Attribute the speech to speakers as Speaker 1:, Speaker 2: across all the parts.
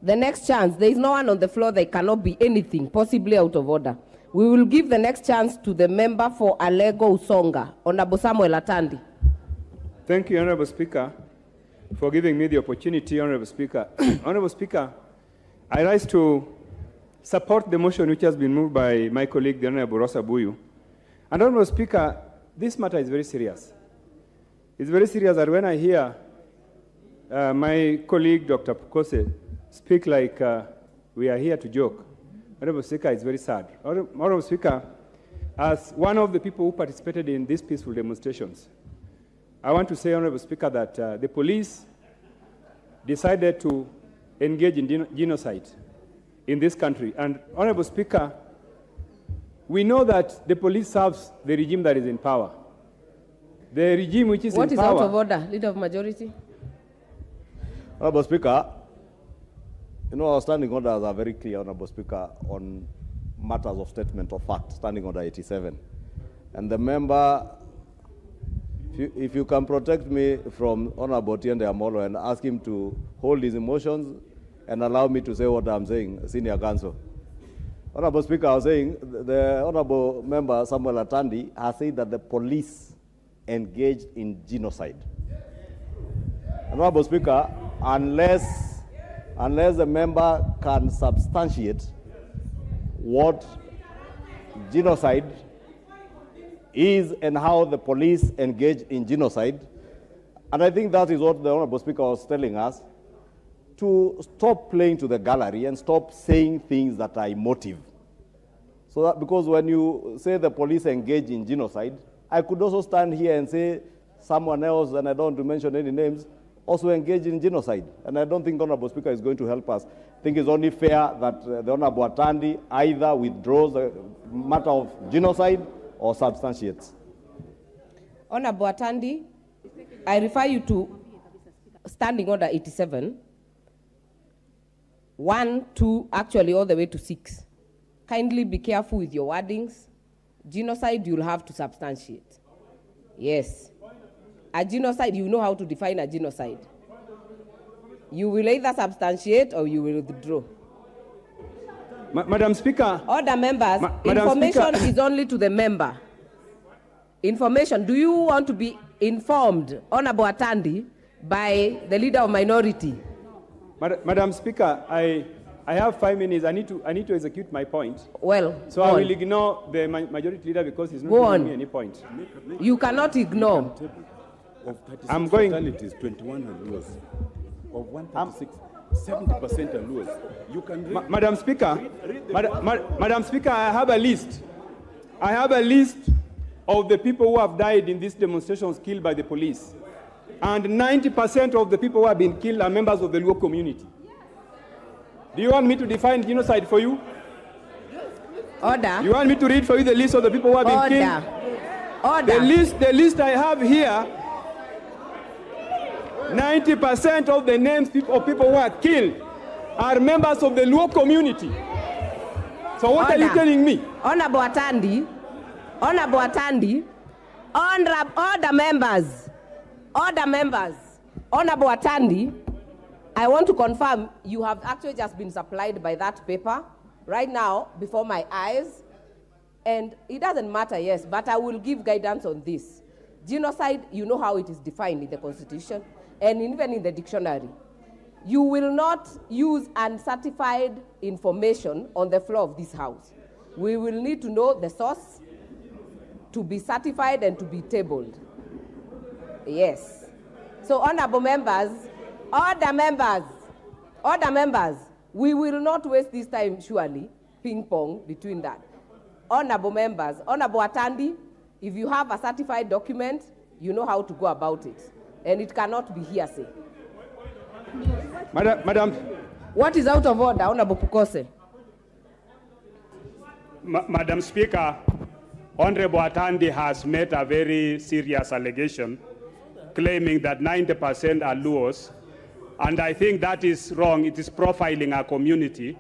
Speaker 1: The next chance, there is no one on the floor, there cannot be anything possibly out of order. We will give the next chance to the member for Alego Usonga, Honorable Samuel Atandi.
Speaker 2: Thank you, Honorable Speaker, for giving me the opportunity, Honorable Speaker. Honorable Speaker, I rise to support the motion which has been moved by my colleague, the Honorable Rosa Buyu. And Honorable Speaker, this matter is very serious. It's very serious that when I hear my colleague, Dr. Pukose, speak like we are here to joke, Honorable Speaker, it's very sad. Honorable Speaker, as one of the people who participated in these peaceful demonstrations, I want to say, Honorable Speaker, that the police decided to engage in genocide in this country. And Honorable Speaker, we know that the police serves the regime that is in power. The regime which is in power...
Speaker 1: What is out of order, Leader of Majority?
Speaker 3: Honorable Speaker, you know, our standing orders are very clear, Honorable Speaker, on matters of statement of fact, Standing Order 87. And the member, if you can protect me from Honorable Tiende Amolo and ask him to hold his emotions and allow me to say what I'm saying, Senior Counsel. Honorable Speaker, I was saying, the Honorable Member Samuel Atandi has said that the police engaged in genocide. Honorable Speaker, unless the member can substantiate what genocide is and how the police engage in genocide, and I think that is what the Honorable Speaker was telling us, to stop playing to the gallery and stop saying things that are emotive. So that, because when you say the police engage in genocide, I could also stand here and say someone else, and I don't want to mention any names, also engage in genocide. And I don't think Honorable Speaker is going to help us. I think it's only fair that the Honorable Atandi either withdraws the matter of genocide or substantiates.
Speaker 1: Honorable Atandi, I refer you to Standing Order 87. 1, 2, actually all the way to 6. Kindly be careful with your wordings. Genocide, you'll have to substantiate. Yes. A genocide, you know how to define a genocide. You will either substantiate or you will withdraw.
Speaker 2: Madam Speaker.
Speaker 1: Order members, information is only to the member. Information, do you want to be informed, Honorable Atandi, by the Leader of Minority?
Speaker 2: Madam Speaker, I have 5 minutes. I need to execute my point.
Speaker 1: Well,
Speaker 2: so I will ignore the Majority Leader because he's not giving me any point.
Speaker 1: You cannot ignore.
Speaker 2: I'm going.
Speaker 4: Fatalities 21 are Luos. Of 136, 70% are Luos. You can read.
Speaker 2: Madam Speaker, Madam Speaker, I have a list. I have a list of the people who have died in these demonstrations killed by the police. And 90% of the people who have been killed are members of the Luo community. Do you want me to define genocide for you?
Speaker 1: Order.
Speaker 2: You want me to read for you the list of the people who have been killed?
Speaker 1: Order.
Speaker 2: The list I have here, 90% of the names of people who are killed are members of the Luo community. So what are you telling me?
Speaker 1: Honorable Atandi, order members, Honorable Atandi, I want to confirm you have actually just been supplied by that paper right now before my eyes. And it doesn't matter, yes, but I will give guidance on this. Genocide, you know how it is defined in the Constitution and even in the dictionary. You will not use uncertified information on the floor of this House. We will need to know the source to be certified and to be tabled. Yes. So, honorable members, order members, we will not waste this time, surely, ping-pong between that. Honorable members, Honorable Atandi, if you have a certified document, you know how to go about it. And it cannot be hearsay.
Speaker 2: Madam.
Speaker 1: What is out of order, Honorable Pukose?
Speaker 5: Madam Speaker, Honorable Atandi has made a very serious allegation claiming that 90% are Luos, and I think that is wrong. It is profiling our community,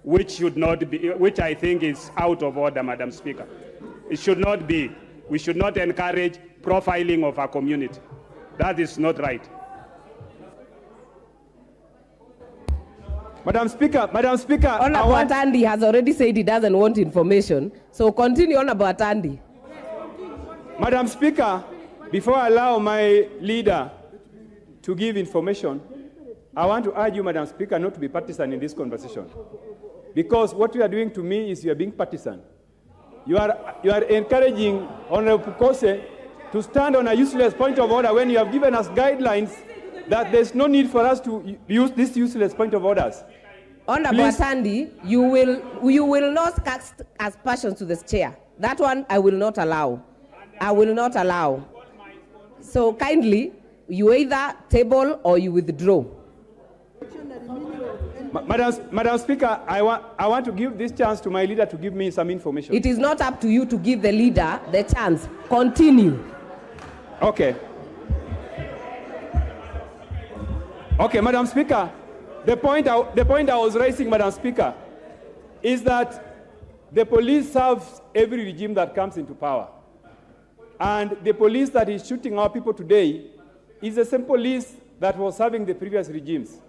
Speaker 5: which should not be, which I think is out of order, Madam Speaker. It should not be. We should not encourage profiling of our community. That is not right.
Speaker 2: Madam Speaker,
Speaker 1: Honorable Atandi has already said he doesn't want information. So continue, Honorable Atandi.
Speaker 2: Madam Speaker, before I allow my leader to give information, I want to urge you, Madam Speaker, not to be partisan in this conversation. Because what you are doing to me is you are being partisan. You are encouraging Honorable Pukose to stand on a useless point of order when you have given us guidelines that there's no need for us to use this useless point of orders.
Speaker 1: Honorable Atandi, you will not cast aspersions to this chair. That one I will not allow. I will not allow. So kindly, you either table or you withdraw.
Speaker 2: Madam Speaker, I want to give this chance to my leader to give me some information.
Speaker 1: It is not up to you to give the leader the chance. Continue.
Speaker 2: Okay. Okay, Madam Speaker, the point I was raising, Madam Speaker, is that the police serves every regime that comes into power. And the police that is shooting our people today is the same police that was serving the previous regimes.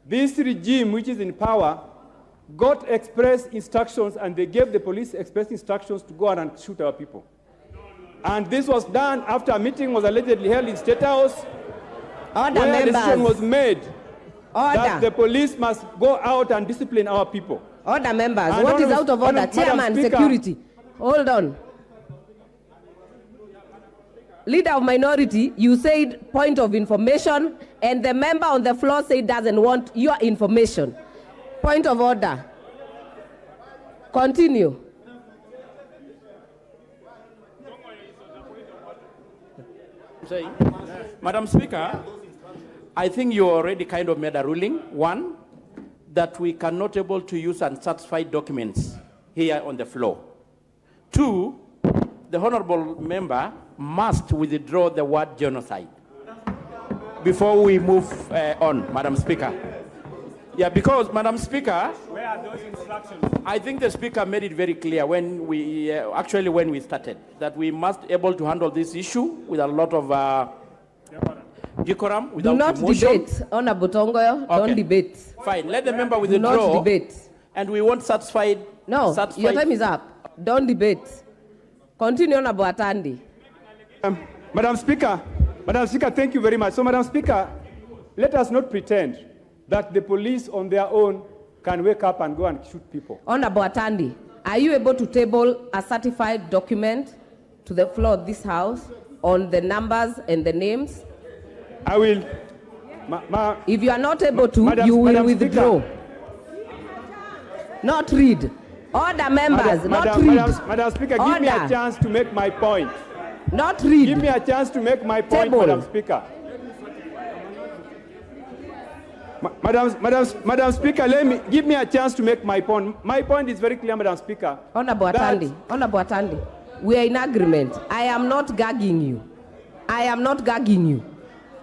Speaker 2: This regime, which is in power, got express instructions, and they gave the police express instructions to go out and shoot our people. And this was done after a meeting was allegedly held in State House, where a decision was made that the police must go out and discipline our people.
Speaker 1: Order, members. And what is out of order? Chairman, security. Hold on. Leader of minority, you said point of information, and the member on the floor said doesn't want your information. Point of order. Continue.
Speaker 6: Madam Speaker, I think you already kind of made a ruling. One, that we cannot able to use unsatisfied documents here on the floor. Two, the honorable member must withdraw the word genocide before we move on, Madam Speaker. Yeah, because, Madam Speaker,
Speaker 5: where are those instructions?
Speaker 6: I think the Speaker made it very clear when we, actually when we started, that we must able to handle this issue with a lot of decorum, without
Speaker 1: Do not
Speaker 6: emotion.
Speaker 1: debate, Honorable Tongoyo. Okay. Don't debate.
Speaker 6: Fine, let the member withdraw.
Speaker 1: Do not debate.
Speaker 6: And we want satisfied.
Speaker 1: No, your time is up. Don't debate. Continue, Honorable Atandi.
Speaker 2: Madam Speaker, thank you very much. So, Madam Speaker, let us not pretend that the police on their own can wake up and go and shoot people.
Speaker 1: Honorable Atandi, are you able to table a certified document to the floor of this House on the numbers and the names?
Speaker 2: I will.
Speaker 1: If you are not able to, you will withdraw.
Speaker 2: Speaker.
Speaker 1: Not read. Order, members, not read.
Speaker 2: Madam Speaker, give me a chance to make my point.
Speaker 1: Not read.
Speaker 2: Give me a chance to make my point,
Speaker 1: Table.
Speaker 2: Madam Speaker. Madam Speaker, give me a chance to make my point. My point is very clear, Madam Speaker.
Speaker 1: Honorable Atandi, we are in agreement. I am not gagging you. I am not gagging you.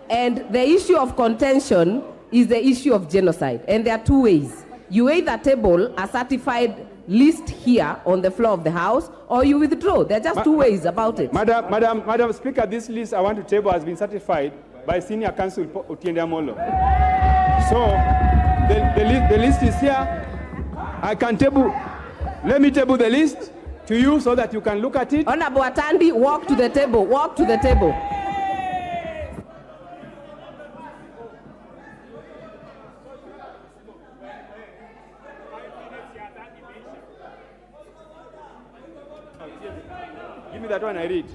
Speaker 1: And the issue of contention is the issue of genocide. And there are two ways. You either table a certified list here on the floor of the House, or you withdraw. There are just two ways about it.
Speaker 2: Madam Speaker, this list I want to table has been certified by Senior Counsel Otiende Amolo. So the list is here. I can table. Let me table the list to you so that you can look at it.
Speaker 1: Honorable Atandi, walk to the table. Walk to the table.
Speaker 2: Give me that one, I read.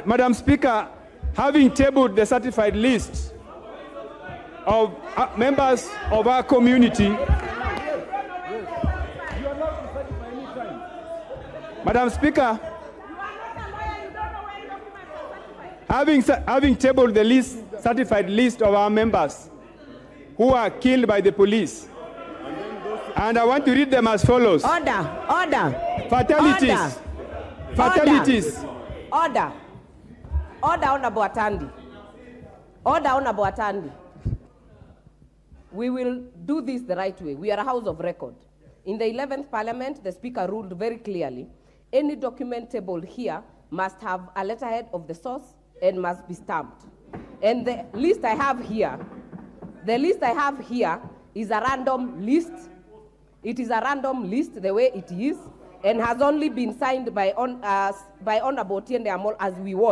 Speaker 2: Madam Speaker, having tabled the certified list of members of our community, Madam Speaker, having tabled the certified list of our members who are killed by the police, and I want to read them as follows.
Speaker 1: Order.
Speaker 2: Fatalities.
Speaker 1: Order.
Speaker 2: Fatalities.
Speaker 1: Order, Honorable Atandi. Order, Honorable Atandi. We will do this the right way. We are a house of record. In the 11th Parliament, the Speaker ruled very clearly, any document tabled here must have a letterhead of the source and must be stamped. And the list I have here The list I have here is a random list. It is a random list the way it is, and has only been signed by Honorable Otiende Amol as we watch.